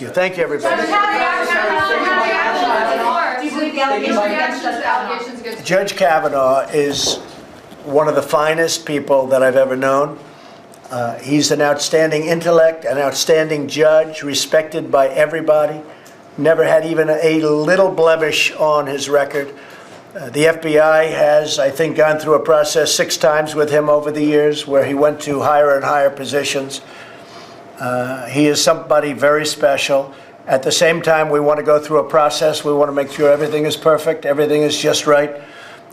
Thank you, everybody. Judge Kavanaugh is one of the finest people that I've ever known. He's an outstanding intellect, an outstanding judge, respected by everybody. Never had even a little blemish on his record. The FBI has, I think, gone through a process 6 times with him over the years where he went to higher and higher positions. He is somebody very special. At the same time, we want to go through a process. We want to make sure everything is perfect, everything is just right.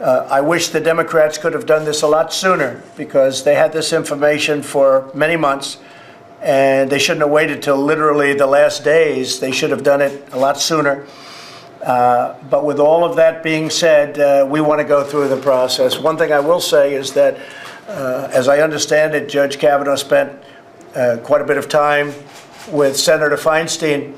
I wish the Democrats could have done this a lot sooner because they had this information for many months, and they shouldn't have waited till literally the last days. They should have done it a lot sooner. But with all of that being said, we want to go through the process. One thing I will say is that, as I understand it, Judge Kavanaugh spent quite a bit of time with Senator Feinstein,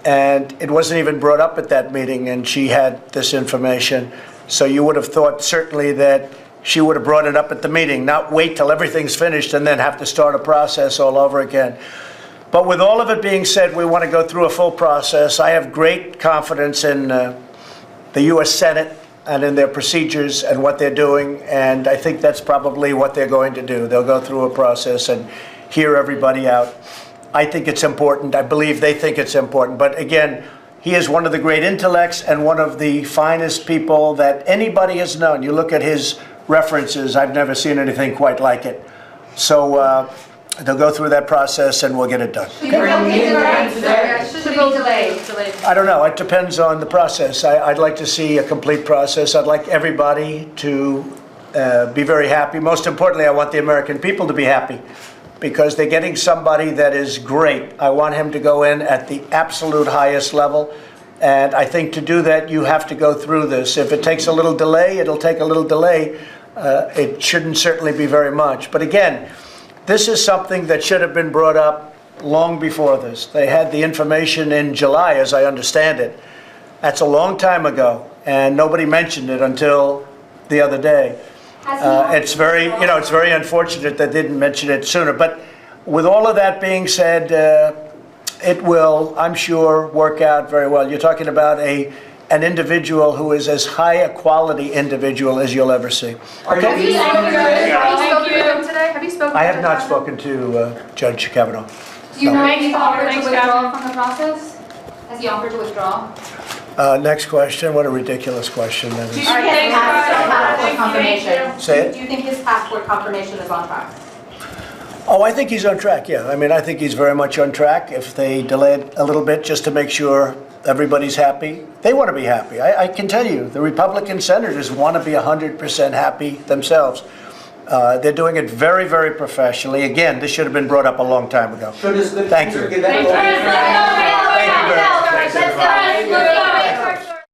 and it wasn't even brought up at that meeting, and she had this information. So you would have thought certainly that she would have brought it up at the meeting, not wait till everything's finished and then have to start a process all over again. But with all of it being said, we want to go through a full process. I have great confidence in the U.S. Senate and in their procedures and what they're doing, and I think that's probably what they're going to do. They'll go through a process and hear everybody out. I think it's important. I believe they think it's important. But again, he is one of the great intellects and one of the finest people that anybody has known. You look at his references, I've never seen anything quite like it. So they'll go through that process and we'll get it done. Should it be delayed? I don't know. It depends on the process. I'd like to see a complete process. I'd like everybody to be very happy. Most importantly, I want the American people to be happy, because they're getting somebody that is great. I want him to go in at the absolute highest level. And I think to do that, you have to go through this. If it takes a little delay, it'll take a little delay. It shouldn't certainly be very much. But again, this is something that should have been brought up long before this. They had the information in July, as I understand it. That's a long time ago, and nobody mentioned it until the other day. It's very unfortunate that they didn't mention it sooner. But with all of that being said, it will, I'm sure, work out very well. You're talking about an individual who is as high a quality individual as you'll ever see. Okay? Have you spoken to him today? Have you spoken to him? I have not spoken to Judge Kavanaugh. Do you know if he's offered to withdraw from the process? Has he offered to withdraw? Next question. What a ridiculous question that Do you is. think his passport confirmation? Say it? Do you think his passport confirmation is on track? Oh, I think he's on track, yeah. I mean, I think he's very much on track. If they delay it a little bit just to make sure everybody's happy, they want to be happy. I can tell you, the Republican senators want to be 100% happy themselves. They're doing it very, very professionally. Again, this should have been brought up a long time ago. Thank you. Thank you very much.